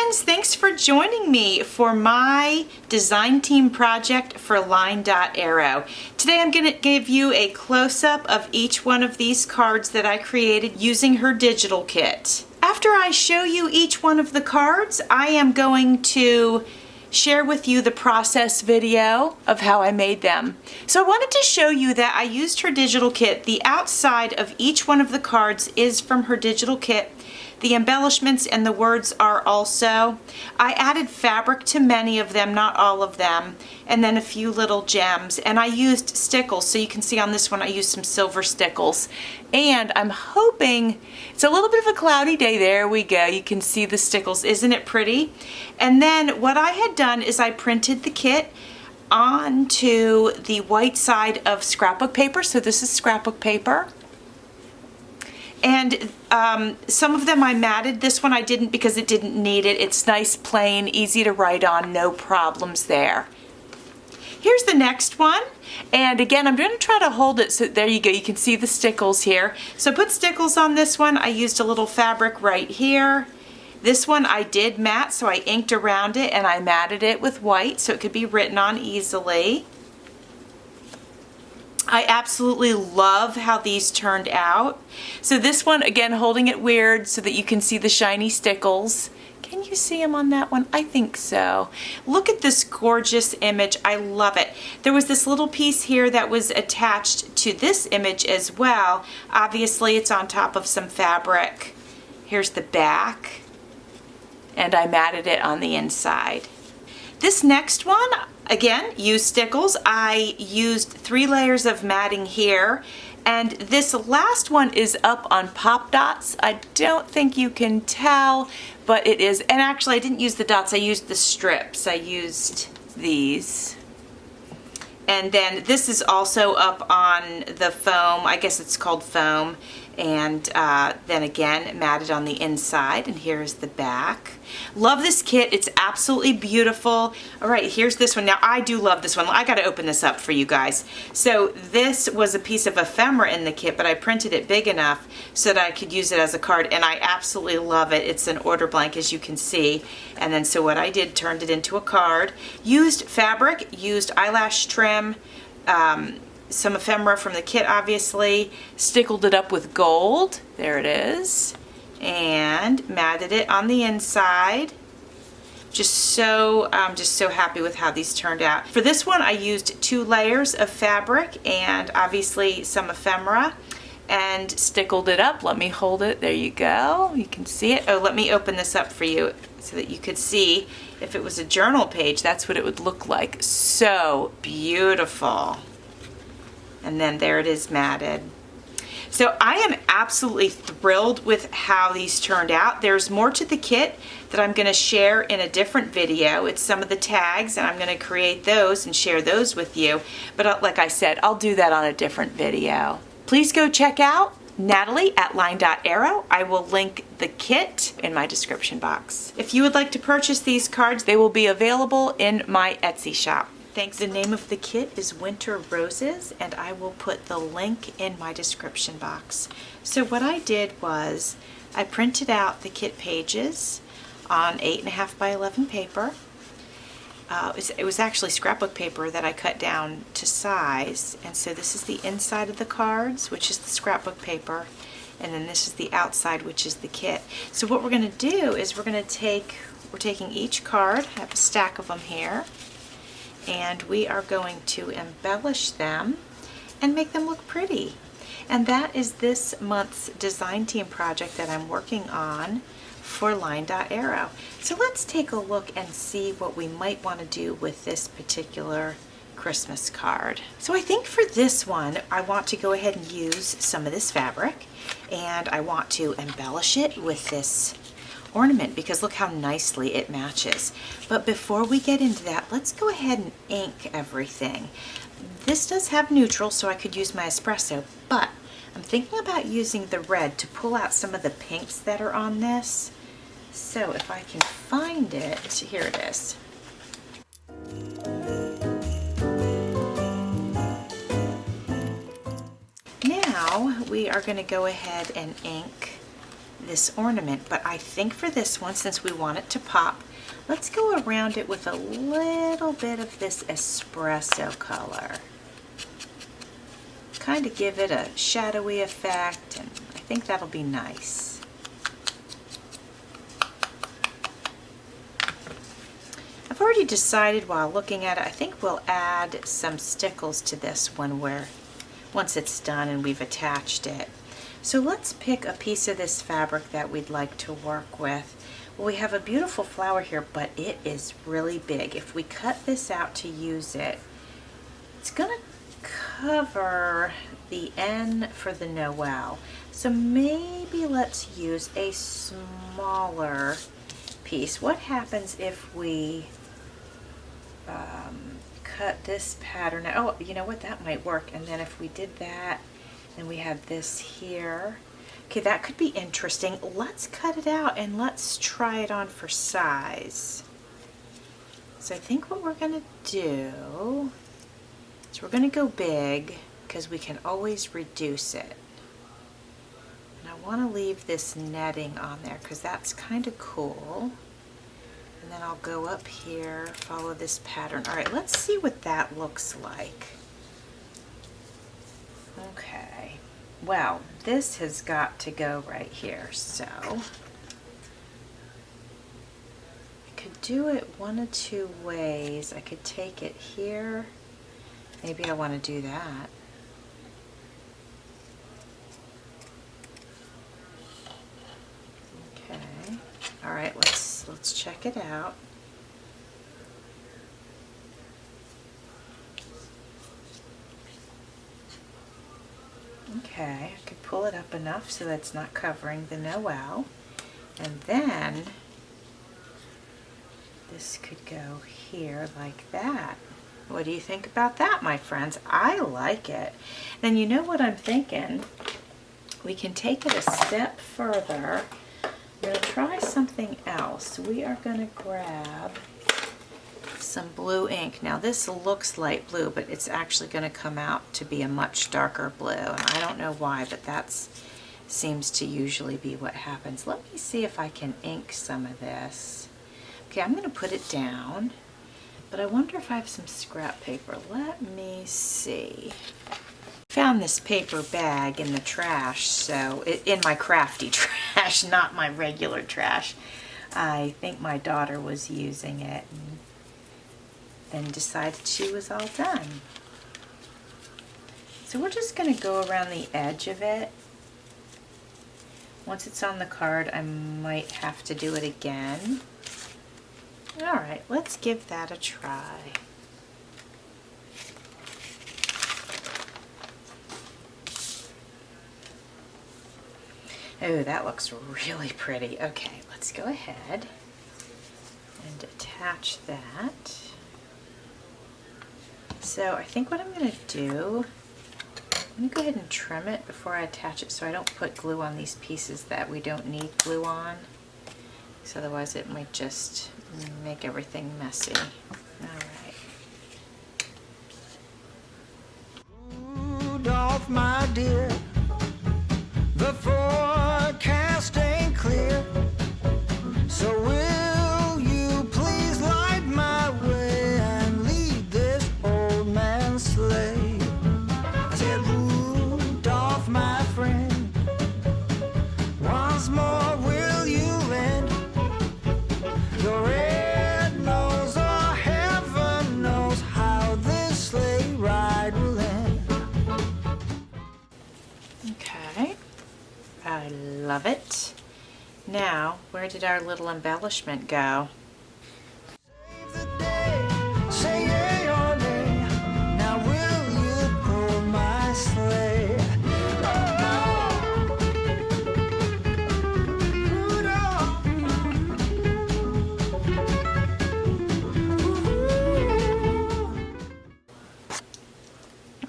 friends, thanks for joining me for my design team project for Line Dot Arrow. Today I'm going to give you a close-up of each one of these cards that I created using her digital kit. After I show you each one of the cards, I am going to share with you the process video of how I made them. So I wanted to show you that I used her digital kit. The outside of each one of the cards is from her digital kit. The embellishments and the words are also. I added fabric to many of them, not all of them, and then a few little gems. And I used stickles, so you can see on this one I used some silver stickles. And I'm hoping, it's a little bit of a cloudy day, there we go, you can see the stickles, isn't it pretty? And then what I had done is I printed the kit onto the white side of scrapbook paper, so this is scrapbook paper. And some of them I matted. This one I didn't because it didn't need it. It's nice, plain, easy to write on, no problems there. Here's the next one. And again, I'm going to try to hold it so there you go. You can see the stickles here. So I put stickles on this one. I used a little fabric right here. This one I did matte, so I inked around it and I matted it with white so it could be written on easily. I absolutely love how these turned out. So this one, again, holding it weird so that you can see the shiny stickles. Can you see them on that one? I think so. Look at this gorgeous image. I love it. There was this little piece here that was attached to this image as well. Obviously, it's on top of some fabric. Here's the back. And I matted it on the inside. This next one, again, used stickles. I used 3 layers of matting here, and this last one is up on pop dots. I don't think you can tell, but it is. And actually, I didn't use the dots. I used the strips. I used these. And then this is also up on the foam. I guess it's called foam. And then again, matted on the inside. And here's the back. Love this kit. It's absolutely beautiful. All right, here's this one. Now, I do love this one. I got to open this up for you guys. So this was a piece of ephemera in the kit, but I printed it big enough so that I could use it as a card. And I absolutely love it. It's an order blank, as you can see. And then so what I did, turned it into a card. Used fabric, used eyelash trim, some ephemera from the kit, obviously, stickled it up with gold, there it is, and matted it on the inside. Just so happy with how these turned out. For this one, I used 2 layers of fabric and obviously some ephemera and stickled it up. Let me hold it, there you go, you can see it. Oh, let me open this up for you so that you could see if it was a journal page, that's what it would look like. So beautiful. And then there it is matted. So I am absolutely thrilled with how these turned out. There's more to the kit that I'm going to share in a different video. It's some of the tags, and I'm going to create those and share those with you. But like I said, I'll do that on a different video. Please go check out Natalie at Line Dot Arrow. I will link the kit in my description box. If you would like to purchase these cards, they will be available in my Etsy shop. Thanks. The name of the kit is Winter Roses, and I will put the link in my description box. So what I did was I printed out the kit pages on 8.5 by 11 paper. It was actually scrapbook paper that I cut down to size, and so this is the inside of the cards, which is the scrapbook paper, and then this is the outside, which is the kit. So what we're going to do is we're taking each card, I have a stack of them here, and we are going to embellish them and make them look pretty. And that is this month's design team project that I'm working on for Line Dot Arrow. So let's take a look and see what we might want to do with this particular Christmas card. So I think for this one, I want to go ahead and use some of this fabric, and I want to embellish it with this ornament because look how nicely it matches. But before we get into that, let's go ahead and ink everything. This does have neutral, so I could use my espresso, but I'm thinking about using the red to pull out some of the pinks that are on this. So if I can find it, here it is. Now we are going to go ahead and ink this ornament, but I think for this one, since we want it to pop, let's go around it with a little bit of this espresso color. Kind of give it a shadowy effect, and I think that'll be nice. I've already decided while looking at it, I think we'll add some stickles to this one once it's done and we've attached it. So let's pick a piece of this fabric that we'd like to work with. Well, we have a beautiful flower here, but it is really big. If we cut this out to use it, it's going to cover the N for the Noel. So maybe let's use a smaller piece. What happens if we cut this pattern out? Oh, you know what, that might work. And then if we did that, then we have this here. Okay, that could be interesting. Let's cut it out and let's try it on for size. So I think what we're gonna do is we're gonna go big because we can always reduce it. And I wanna leave this netting on there because that's kind of cool. And then I'll go up here, follow this pattern. All right, let's see what that looks like. Okay, well, this has got to go right here, so I could do it one of two ways. I could take it here. Maybe I want to do that. Okay, all right, let's check it out. Okay, I could pull it up enough so that's not covering the Noel. And then this could go here like that. What do you think about that, my friends? I like it. Then you know what I'm thinking? We can take it a step further. I'm going to try something else. We are going to grab some blue ink. Now this looks light blue, but it's actually going to come out to be a much darker blue, and I don't know why, but that seems to usually be what happens. Let me see if I can ink some of this. Okay, I'm going to put it down, but I wonder if I have some scrap paper. Let me see. Found this paper bag in the trash, so in my crafty trash, not my regular trash. I think my daughter was using it and then decided she was all done. So we're just going to go around the edge of it. Once it's on the card, I might have to do it again. All right, let's give that a try. Oh, that looks really pretty. Okay, let's go ahead and attach that. So I think what I'm going to do, I'm going to go ahead and trim it before I attach it so I don't put glue on these pieces that we don't need glue on. So otherwise it might just make everything messy. All right. Rudolph, my dear, the forecast ain't clear, so will you please light my way and lead this old man's sleigh? I said, Rudolph, my friend, once more will you lend your red nose, or heaven knows how this sleigh ride will end. Okay, I love it. Now, where did our little embellishment go? Save the day, say yea or nay. Now will you pull my sleigh? Rudolph.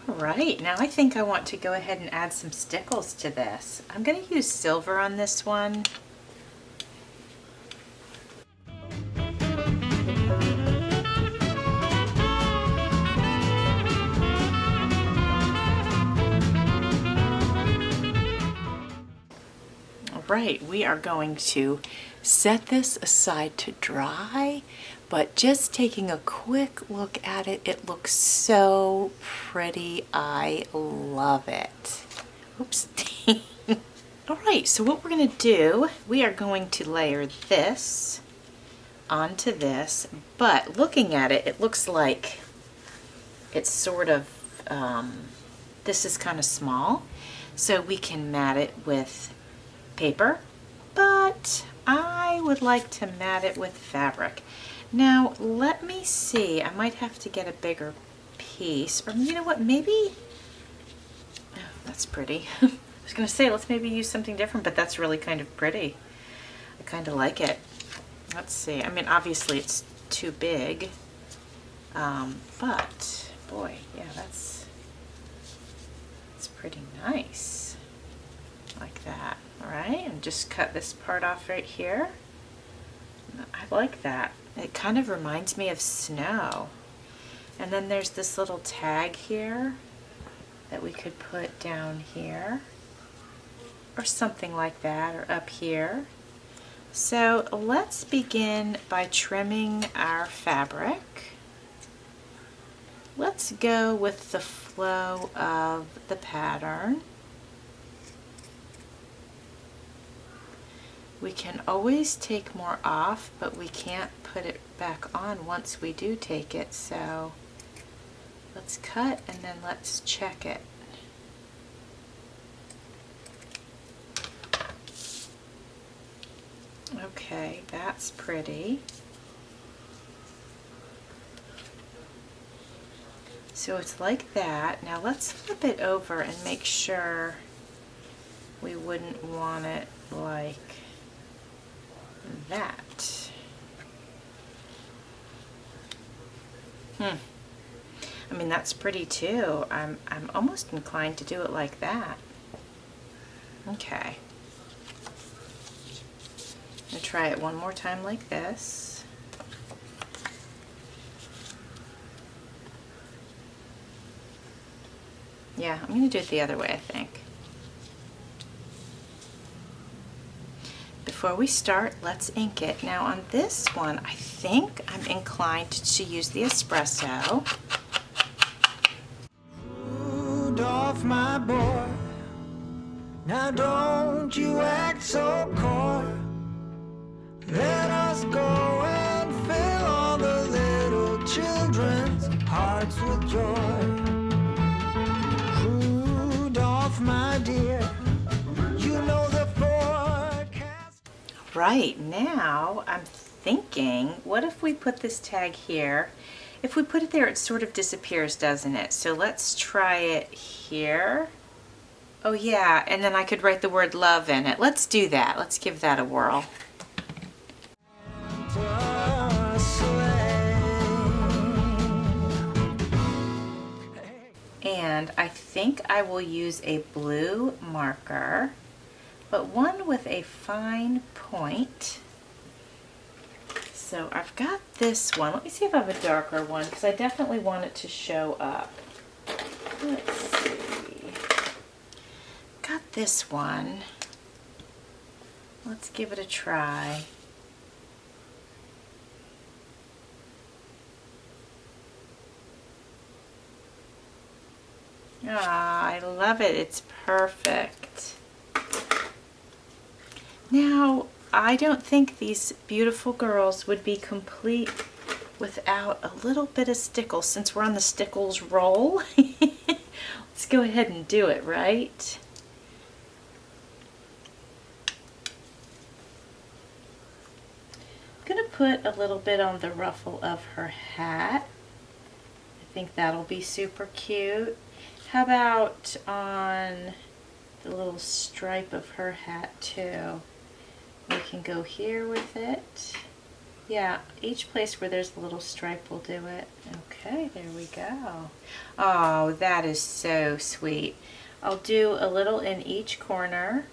All right, now I think I want to go ahead and add some stickles to this. I'm going to use silver on this one. All right, we are going to set this aside to dry, but just taking a quick look at it, it looks so pretty. I love it. Oops. All right, so what we're going to do, we are going to layer this onto this, but looking at it, it looks like it's sort of, this is kind of small, so we can mat it with paper, but I would like to mat it with fabric. Now, let me see, I might have to get a bigger piece, or you know what, maybe, oh, that's pretty. I was gonna say, let's maybe use something different, but that's really kind of pretty. I kind of like it. Let's see, I mean, obviously it's too big, but boy, yeah, that's pretty nice, like that. All right, and just cut this part off right here. I like that. It kind of reminds me of snow. And then there's this little tag here that we could put down here, or something like that, or up here. So let's begin by trimming our fabric. Let's go with the flow of the pattern. We can always take more off, but we can't put it back on once we do take it, so let's cut and then let's check it. Okay, that's pretty. So it's like that. Now let's flip it over and make sure we wouldn't want it like that. I mean, that's pretty too. I'm almost inclined to do it like that. Okay. I'm gonna try it one more time like this. Yeah, I'm gonna do it the other way, I think. Before we start, let's ink it. Now on this one, I think I'm inclined to use the espresso. Rudolph, my boy, now don't you act so coy. Let us go and fill all the little children's hearts with joy. Rudolph, my dear, you know the forecast. Right, now I'm thinking, what if we put this tag here? If we put it there, it sort of disappears, doesn't it? So let's try it here. Oh yeah, and then I could write the word love in it. Let's do that. Let's give that a whirl. And I think I will use a blue marker, but one with a fine point. So I've got this one. Let me see if I have a darker one, because I definitely want it to show up. Let's see. Got this one. Let's give it a try. Ah, I love it. It's perfect. Now, I don't think these beautiful girls would be complete without a little bit of stickles. Since we're on the stickles roll, let's go ahead and do it, right? I'm gonna put a little bit on the ruffle of her hat. I think that'll be super cute. How about on the little stripe of her hat too? We can go here with it. Yeah, each place where there's a little stripe will do it. Okay, there we go. Oh, that is so sweet. I'll do a little in each corner,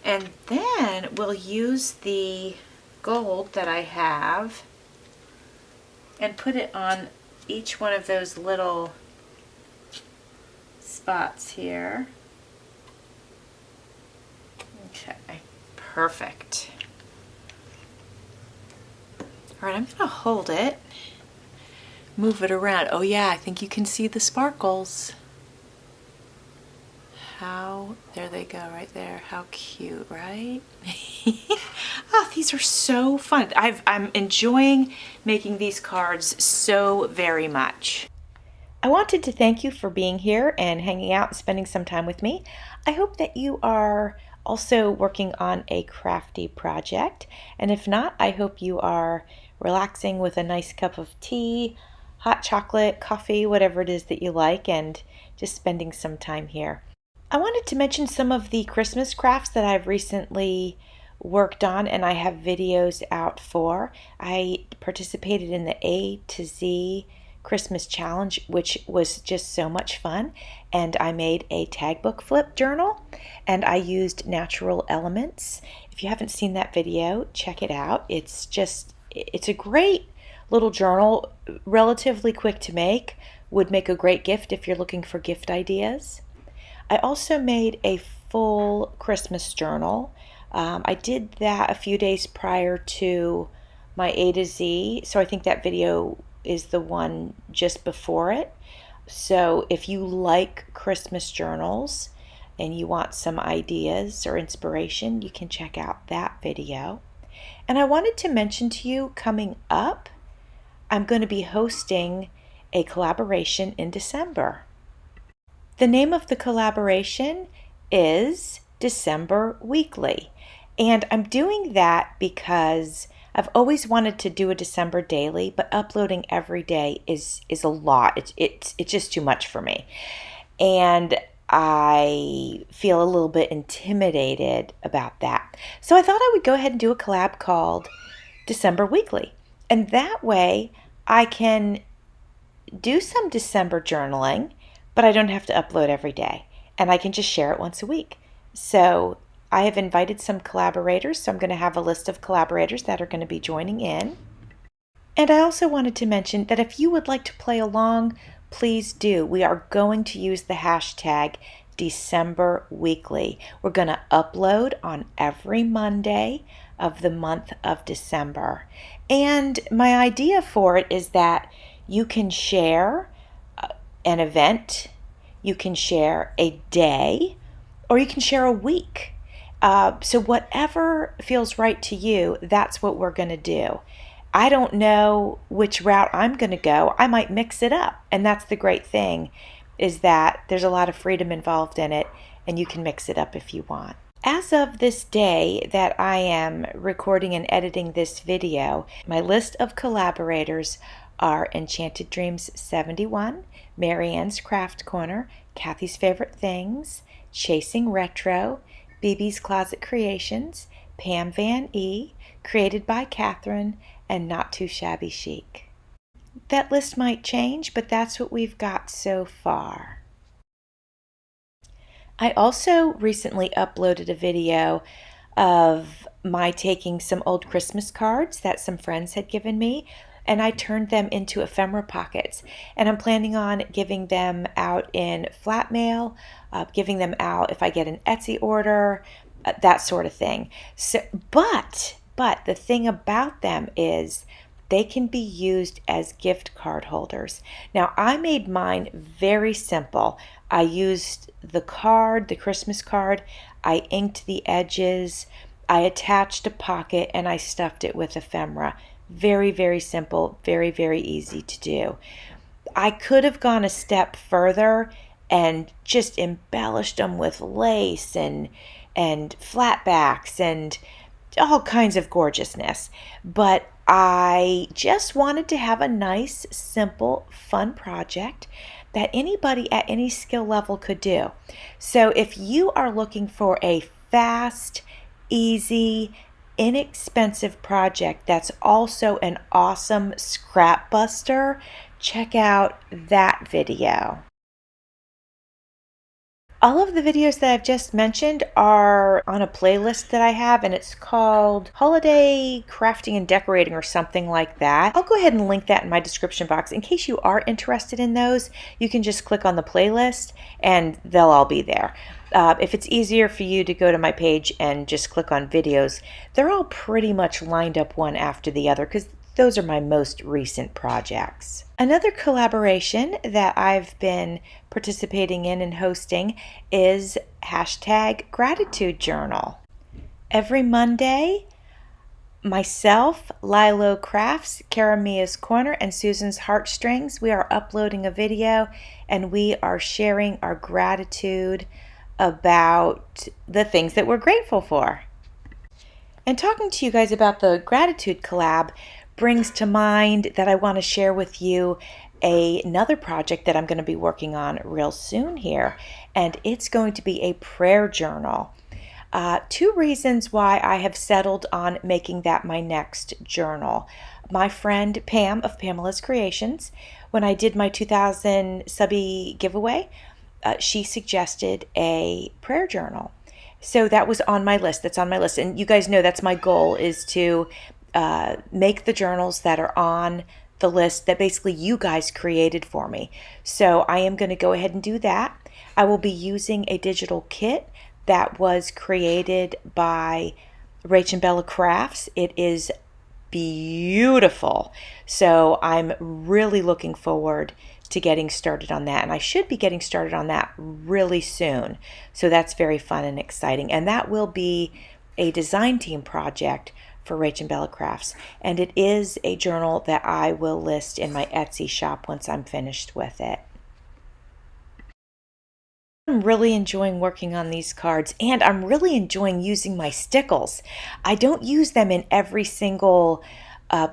and then we'll use the gold that I have and put it on each one of those little spots here. Okay, Perfect. All right, I'm gonna hold it, move it around. Oh yeah, I think you can see the sparkles. There they go right there. How cute, right? Oh, these are so fun. I'm enjoying making these cards so very much. I wanted to thank you for being here and hanging out and spending some time with me. I hope that you are also working on a crafty project. And if not, I hope you are relaxing with a nice cup of tea, hot chocolate, coffee, whatever it is that you like, and just spending some time here. I wanted to mention some of the Christmas crafts that I've recently worked on and I have videos out for. I participated in the A to Z Christmas challenge, which was just so much fun, and I made a tag book flip journal and I used natural elements. If you haven't seen that video, check it out. It's a great little journal, relatively quick to make, would make a great gift if you're looking for gift ideas. I also made a full Christmas journal. I did that a few days prior to my A to Z, so I think that video is the one just before it. So if you like Christmas journals and you want some ideas or inspiration, you can check out that video. And I wanted to mention to you, coming up, I'm going to be hosting a collaboration in December. The name of the collaboration is December Weekly. And I'm doing that because I've always wanted to do a December daily, but uploading every day is a lot. It's just too much for me. And I feel a little bit intimidated about that. So I thought I would go ahead and do a collab called December Weekly. And that way I can do some December journaling, but I don't have to upload every day, and I can just share it once a week. So I have invited some collaborators, so I'm going to have a list of collaborators that are going to be joining in. And I also wanted to mention that if you would like to play along, please do. We are going to use the hashtag December Weekly. We're going to upload on every Monday of the month of December. And my idea for it is that you can share an event, you can share a day, or you can share a week. So whatever feels right to you, that's what we're going to do. I don't know which route I'm going to go. I might mix it up. And that's the great thing, is that there's a lot of freedom involved in it, and you can mix it up if you want. As of this day that I am recording and editing this video, my list of collaborators are Enchanted Dreams 71, Marianne's Craft Corner, Kathy's Favorite Things, Chasing Retro, BB's Closet Creations, Pam Van E, Created by Catherine, and Not Too Shabby Chic. That list might change, but that's what we've got so far. I also recently uploaded a video of my taking some old Christmas cards that some friends had given me, and I turned them into ephemera pockets. And I'm planning on giving them out in flat mail, giving them out if I get an Etsy order, that sort of thing. So, but the thing about them is they can be used as gift card holders. Now, I made mine very simple. I used the Christmas card, I inked the edges, I attached a pocket, and I stuffed it with ephemera. Very, very simple, very, very easy to do. I could have gone a step further and just embellished them with lace and flatbacks and all kinds of gorgeousness. But I just wanted to have a nice, simple, fun project that anybody at any skill level could do. So if you are looking for a fast, easy, inexpensive project that's also an awesome scrap buster, check out that video. All of the videos that I've just mentioned are on a playlist that I have, and it's called Holiday Crafting and Decorating or something like that. I'll go ahead and link that in my description box. In case you are interested in those, you can just click on the playlist and they'll all be there. If it's easier for you to go to my page and just click on videos, they're all pretty much lined up one after the other because those are my most recent projects. Another collaboration that I've been participating in and hosting is hashtag gratitude journal. Every Monday, myself, Lilo Crafts, Cara Mia's Corner, and Susan's Heartstrings, we are uploading a video and we are sharing our gratitude about the things that we're grateful for. And talking to you guys about the gratitude collab brings to mind that I want to share with you another project that I'm going to be working on real soon here, and it's going to be a prayer journal. Two reasons why I have settled on making that my next journal. My friend Pam of Pamela's Creations, when I did my 2000 subby giveaway, she suggested a prayer journal. So that was on my list. That's on my list. And you guys know that's my goal, is to make the journals that are on the list that basically you guys created for me. So I am going to go ahead and do that. I will be using a digital kit that was created by Rach and Bella Crafts. It is beautiful. So I'm really looking forward to getting started on that, and I should be getting started on that really soon. So that's very fun and exciting, and that will be a design team project for Rach and Bella Crafts, and it is a journal that I will list in my Etsy shop once I'm finished with it. I'm really enjoying working on these cards, and I'm really enjoying using my stickles. I don't use them in every single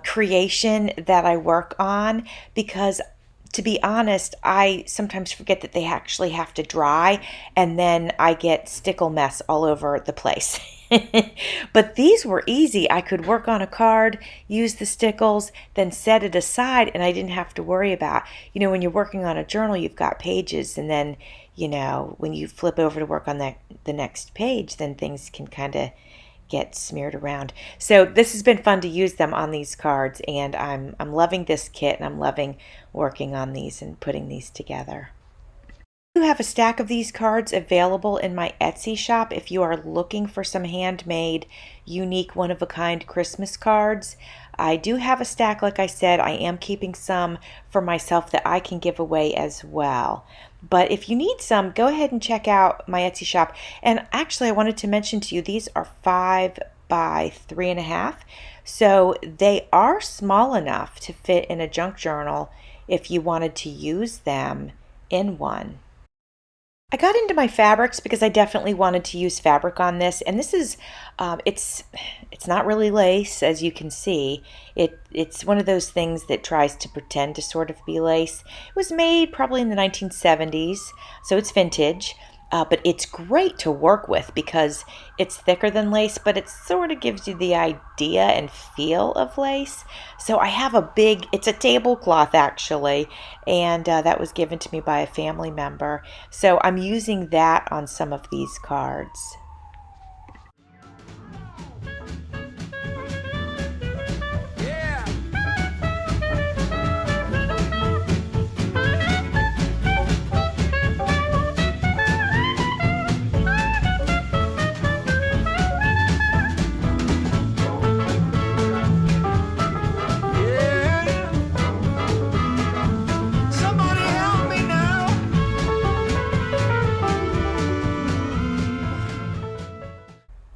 creation that I work on because, to be honest, I sometimes forget that they actually have to dry, and then I get stickle mess all over the place. But these were easy. I could work on a card, use the stickles, then set it aside, and I didn't have to worry about, when you're working on a journal, you've got pages, and then, when you flip over to work on the next page, then things can kind of get smeared around. So this has been fun to use them on these cards, and I'm loving this kit, and I'm loving working on these and putting these together. I do have a stack of these cards available in my Etsy shop if you are looking for some handmade, unique, one-of-a-kind Christmas cards. I do have a stack, like I said. I am keeping some for myself that I can give away as well. But if you need some, go ahead and check out my Etsy shop. And actually, I wanted to mention to you, these are 5 by 3.5. So they are small enough to fit in a junk journal if you wanted to use them in one. I got into my fabrics because I definitely wanted to use fabric on this, and this is it's not really lace, as you can see. It's one of those things that tries to pretend to sort of be lace. It was made probably in the 1970s, so it's vintage. But it's great to work with because it's thicker than lace, but it sort of gives you the idea and feel of lace. So I have it's a tablecloth actually, and that was given to me by a family member. So I'm using that on some of these cards. Somebody help me now.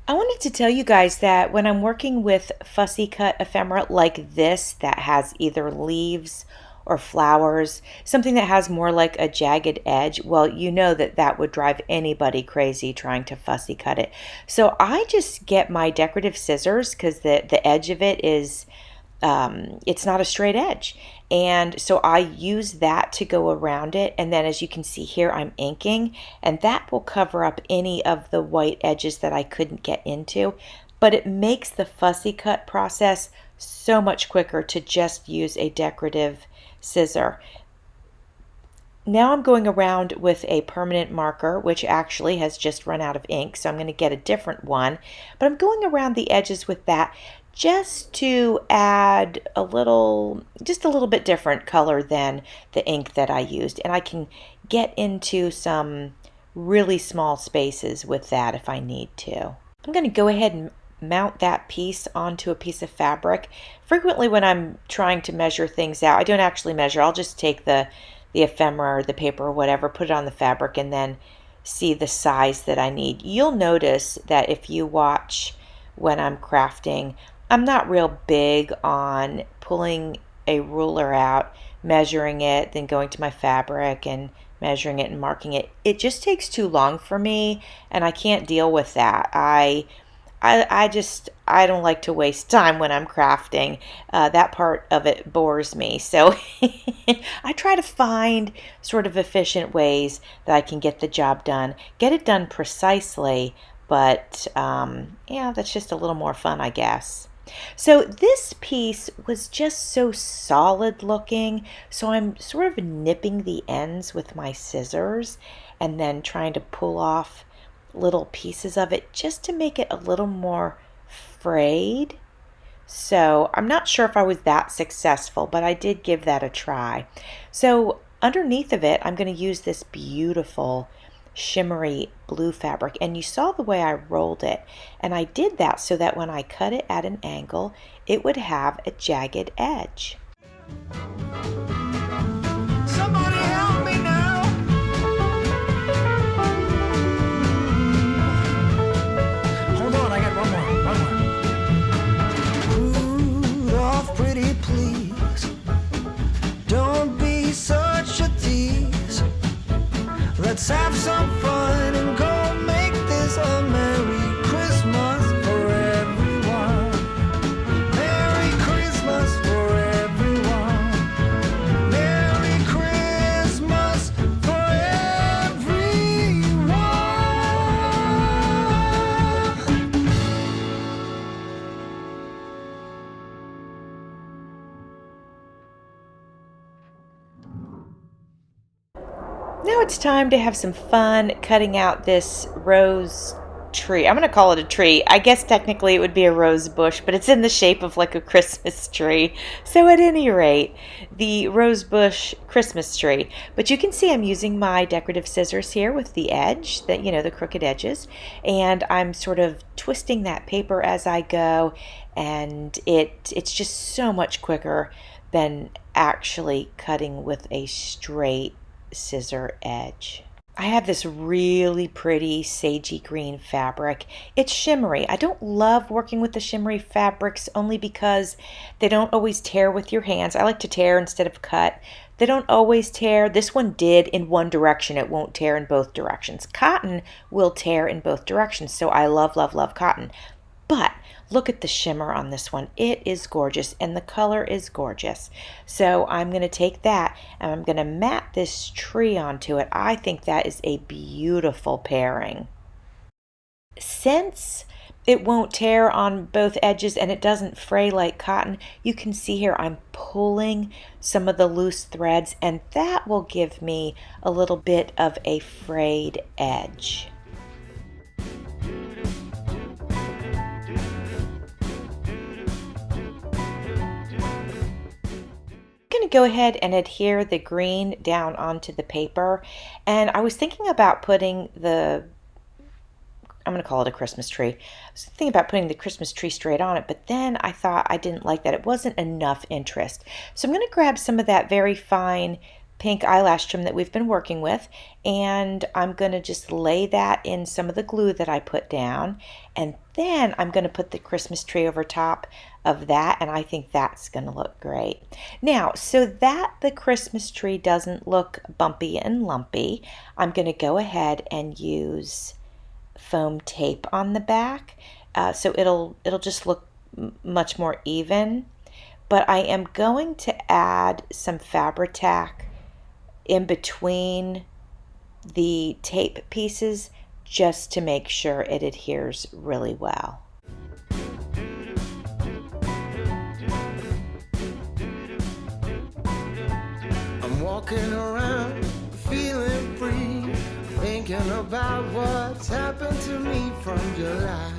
I wanted to tell you guys that when I'm working with fussy cut ephemera like this that has either leaves or flowers, something that has more like a jagged edge, well, you know that would drive anybody crazy trying to fussy cut it. So I just get my decorative scissors because the edge of it is, it's not a straight edge. And so I use that to go around it. And then as you can see here, I'm inking, and that will cover up any of the white edges that I couldn't get into. But it makes the fussy cut process so much quicker to just use a decorative scissor. Now I'm going around with a permanent marker, which actually has just run out of ink, so I'm going to get a different one. But I'm going around the edges with that just to add just a little bit different color than the ink that I used. And I can get into some really small spaces with that if I need to. I'm going to go ahead and mount that piece onto a piece of fabric. Frequently when I'm trying to measure things out, I don't actually measure. I'll just take the ephemera or the paper or whatever, put it on the fabric, and then see the size that I need. You'll notice that if you watch when I'm crafting, I'm not real big on pulling a ruler out, measuring it, then going to my fabric and measuring it and marking it. It just takes too long for me, and I can't deal with that. I don't like to waste time when I'm crafting. That part of it bores me. So I try to find sort of efficient ways that I can get the job done, get it done precisely, but yeah, that's just a little more fun, I guess. So this piece was just so solid looking, so I'm sort of nipping the ends with my scissors and then trying to pull off little pieces of it just to make it a little more frayed. So I'm not sure if I was that successful, but I did give that a try. So underneath of it, I'm going to use this beautiful shimmery blue fabric, and you saw the way I rolled it, and I did that so that when I cut it at an angle it would have a jagged edge. Somebody help me now. Hold on, I got one more. Rudolph, pretty please, don't be such a tease. Let's have some fun and go make this a Merry Christmas for everyone. Merry Christmas for everyone. Merry Christmas for everyone. Now it's time to have some fun cutting out this rose tree. I'm going to call it a tree. I guess technically it would be a rose bush, but it's in the shape of like a Christmas tree. So at any rate, the rose bush Christmas tree. But you can see I'm using my decorative scissors here with the edge, that the crooked edges, and I'm sort of twisting that paper as I go, and it's just so much quicker than actually cutting with a straight scissor edge. I have this really pretty sagey green fabric. It's shimmery. I don't love working with the shimmery fabrics only because they don't always tear with your hands. I like to tear instead of cut. They don't always tear. This one did in one direction. It won't tear in both directions. Cotton will tear in both directions, so I love, love, love cotton. But look at the shimmer on this one. It is gorgeous, and the color is gorgeous. So I'm going to take that and I'm going to mat this tree onto it. I think that is a beautiful pairing. Since it won't tear on both edges and it doesn't fray like cotton, you can see here I'm pulling some of the loose threads, and that will give me a little bit of a frayed edge. Going to go ahead and adhere the green down onto the paper, and I was thinking about putting I'm going to call it a Christmas tree. I was thinking about putting the Christmas tree straight on it, but then I thought I didn't like that. It wasn't enough interest. So I'm going to grab some of that very fine pink eyelash trim that we've been working with, and I'm going to just lay that in some of the glue that I put down, and then I'm going to put the Christmas tree over top of that, and I think that's going to look great. Now, so that the Christmas tree doesn't look bumpy and lumpy, I'm going to go ahead and use foam tape on the back, so it'll just look much more even. But I am going to add some Fabri-Tac in between the tape pieces just to make sure it adheres really well. I'm walking around thinking about what's happened to me from July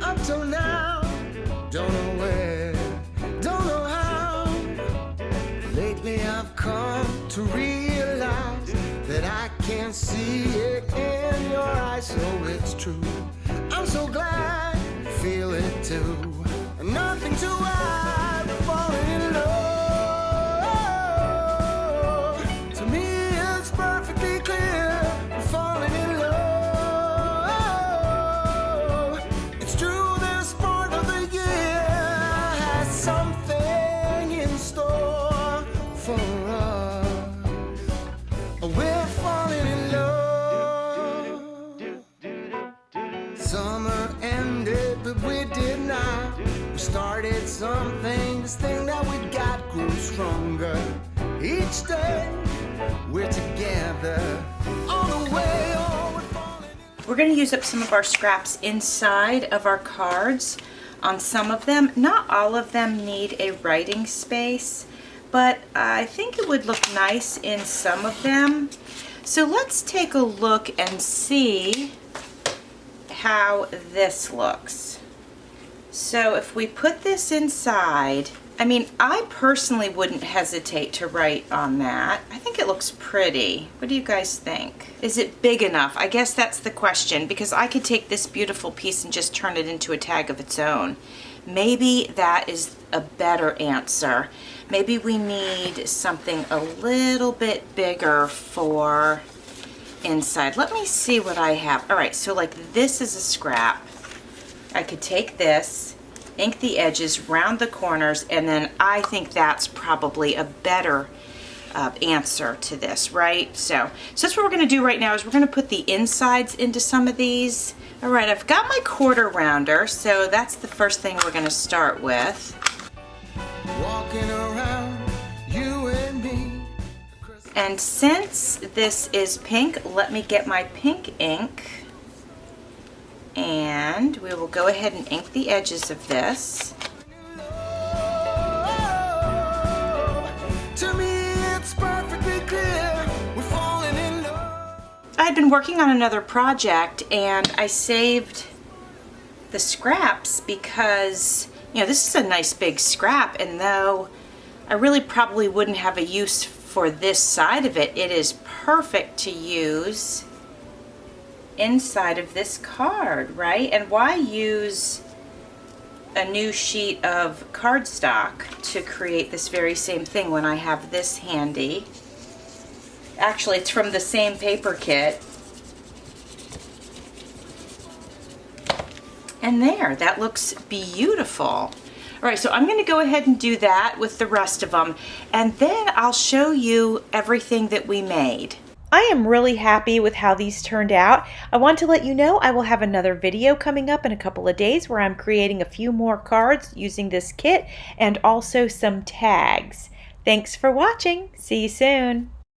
up till now. Don't know where, don't know how. Lately I've come to realize that I can see it in your eyes, so it's true. I'm so glad you feel it too. Nothing to hide, we're falling in love. To me it's perfectly clear, we're falling in love. It's true, this part of the year has something in store for us. We're falling in love. Summer ended, but we did not. We started something. This thing that we got grew stronger. Each day we're together all the way. Oh, we're falling in love. We're going to use up some of our scraps inside of our cards on some of them. Not all of them need a writing space, but I think it would look nice in some of them. So let's take a look and see how this looks. So if we put this inside, I mean, I personally wouldn't hesitate to write on that. I think it looks pretty. What do you guys think? Is it big enough? I guess that's the question, because I could take this beautiful piece and just turn it into a tag of its own. Maybe that is a better answer. Maybe we need something a little bit bigger for inside. Let me see what I have. All right, so like this is a scrap. I could take this, ink the edges, round the corners, and then I think that's probably a better answer to this, right? So that's what we're going to do right now, is we're going to put the insides into some of these. All right, I've got my quarter rounder, so that's the first thing we're going to start with. Walking around, you and me. And since this is pink, let me get my pink ink, and we will go ahead and ink the edges of this. To me it's perfectly clear, we're falling in love. I had been working on another project and I saved the scraps because, you know, this is a nice big scrap, and though I really probably wouldn't have a use for this side of it, it is perfect to use inside of this card, right? And why use a new sheet of cardstock to create this very same thing when I have this handy? Actually, it's from the same paper kit. And there, that looks beautiful. All right, so I'm going to go ahead and do that with the rest of them, and then I'll show you everything that we made. I am really happy with how these turned out. I want to let you know I will have another video coming up in a couple of days where I'm creating a few more cards using this kit and also some tags. Thanks for watching. See you soon.